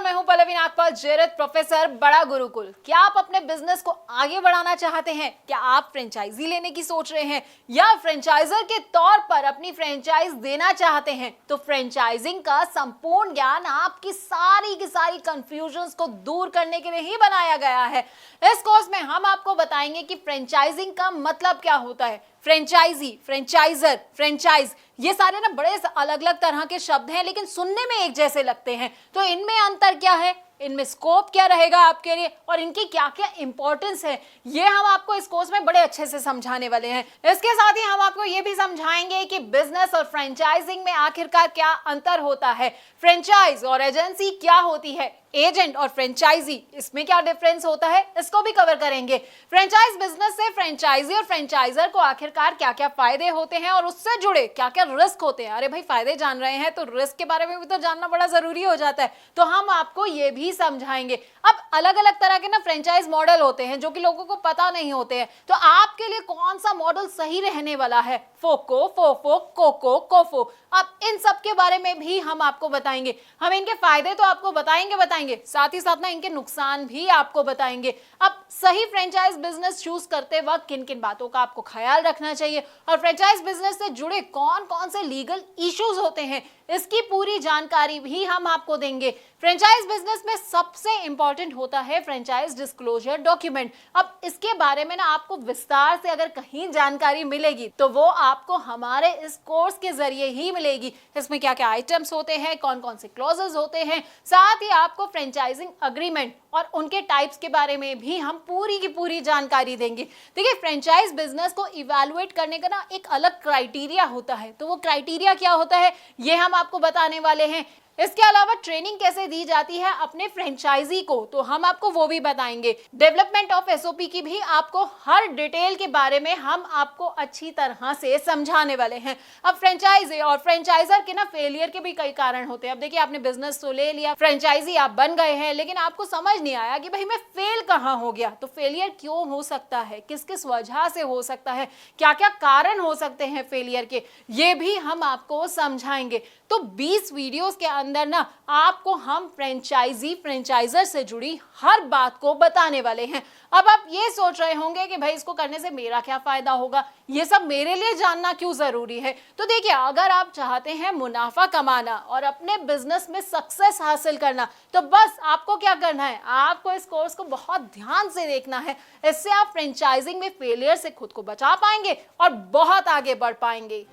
मैं हूं पल्लवी नागपाल, जेरत प्रोफेसर, बड़ा गुरुकुल। क्या आप अपने बिजनेस को आगे बढ़ाना चाहते हैं? क्या आप फ्रेंचाइजी लेने की सोच रहे हैं या फ्रेंचाइजर के तौर पर अपनी फ्रेंचाइज देना चाहते हैं? तो फ्रेंचाइजिंग का संपूर्ण ज्ञान आपकी सारी की सारी कंफ्यूजन्स को दूर करने के लिए ही बनाया गया है। इस कोर्स में हम आपको बताएंगे कि फ्रेंचाइजिंग का मतलब क्या होता है। फ्रेंचाइजी, फ्रेंचाइजर, फ्रेंचाइज, ये सारे ना बड़े अलग अलग तरह के शब्द हैं, लेकिन सुनने में एक जैसे लगते हैं। तो इनमें अंतर क्या है, इनमें स्कोप क्या रहेगा आपके लिए और इनकी क्या क्या इंपॉर्टेंस है, ये हम आपको इस कोर्स में बड़े अच्छे से समझाने वाले हैं। इसके साथ ही हम आपको ये भी समझाएंगे कि बिजनेस और फ्रेंचाइजिंग में आखिरकार क्या अंतर होता है, फ्रेंचाइज और एजेंसी क्या होती है, एजेंट और फ्रेंचाइजी इसमें क्या डिफरेंस होता है, इसको भी कवर करेंगे। फ्रेंचाइज बिजनेस से फ्रेंचाइजी और फ्रेंचाइजर को आखिरकार क्या क्या फायदे होते हैं और उससे जुड़े क्या क्या रिस्क होते हैं। अरे भाई, फायदे जान रहे हैं तो रिस्क के बारे में भी तो जानना बड़ा जरूरी हो जाता है, तो हम आपको ये भी समझाएंगे। अब अलग अलग तरह के ना फ्रेंचाइज मॉडल होते हैं जो कि लोगों को पता नहीं होते हैं, तो आपके लिए कौन सा मॉडल सही रहने वाला है, फोको, फोफो, कोको, कोफो, अब इन सब के बारे में भी हम आपको बताएंगे। हम इनके फायदे तो आपको बताएंगे, साथ ही साथ ना इनके नुकसान भी आपको बताएंगे। अब सही फ्रेंचाइज बिजनेस चूज करते वक्त किन किन बातों का आपको ख्याल रखना चाहिए और फ्रेंचाइज बिजनेस से जुड़े कौन कौन से लीगल इश्यूज होते हैं, इसकी पूरी जानकारी भी हम आपको देंगे। फ्रेंचाइज बिजनेस में सबसे इंपॉर्टेंट होता है फ्रेंचाइज डिस्क्लोजर डॉक्यूमेंट। अब इसके बारे में ना आपको विस्तार से अगर कहीं जानकारी मिलेगी तो वो आपको हमारे इस कोर्स के जरिए ही मिलेगी। इसमें क्या क्या आइटम्स होते हैं, कौन कौन से क्लॉजेस होते हैं, साथ ही आपको फ्रेंचाइजिंग अग्रीमेंट और उनके टाइप्स के बारे में भी हम पूरी की पूरी जानकारी देंगे। देखिए, फ्रेंचाइज बिजनेस को इवैल्यूएट करने का ना एक अलग क्राइटेरिया होता है, तो वो क्राइटेरिया क्या होता है ये हम आपको बताने वाले हैं। इसके अलावा ट्रेनिंग कैसे दी जाती है अपने फ्रेंचाइजी को, तो हम आपको वो भी बताएंगे। डेवलपमेंट ऑफ एसओपी की भी आपको हर डिटेल के बारे में हम आपको अच्छी तरह से समझाने वाले हैं। अब फ्रेंचाइजी और फ्रेंचाइजर के ना फेलियर के भी कई कारण होते हैं। अब देखिए, आपने बिजनेस तो ले लिया, फ्रेंचाइजी आप बन गए हैं, लेकिन आपको समझ नहीं आया कि भाई मैं फेल कहाँ हो गया। तो फेलियर क्यों हो सकता है, किस किस वजह से हो सकता है, क्या क्या कारण हो सकते हैं फेलियर के, ये भी हम आपको समझाएंगे। तो 20 वीडियोस के अंदर ना आपको हम फ्रेंचाइजी फ्रेंचाइजर से जुड़ी हर बात को बताने वाले हैं। अब आप ये सोच रहे होंगे कि भाई इसको करने से मेरा क्या फायदा होगा, ये सब मेरे लिए जानना क्यों जरूरी है। तो देखिए, अगर आप चाहते हैं मुनाफा कमाना और अपने बिजनेस में सक्सेस हासिल करना, तो बस आपको क्या करना है, आपको इस कोर्स को बहुत ध्यान से देखना है। इससे आप फ्रेंचाइजिंग में फेलियर से खुद को बचा पाएंगे और बहुत आगे बढ़ पाएंगे।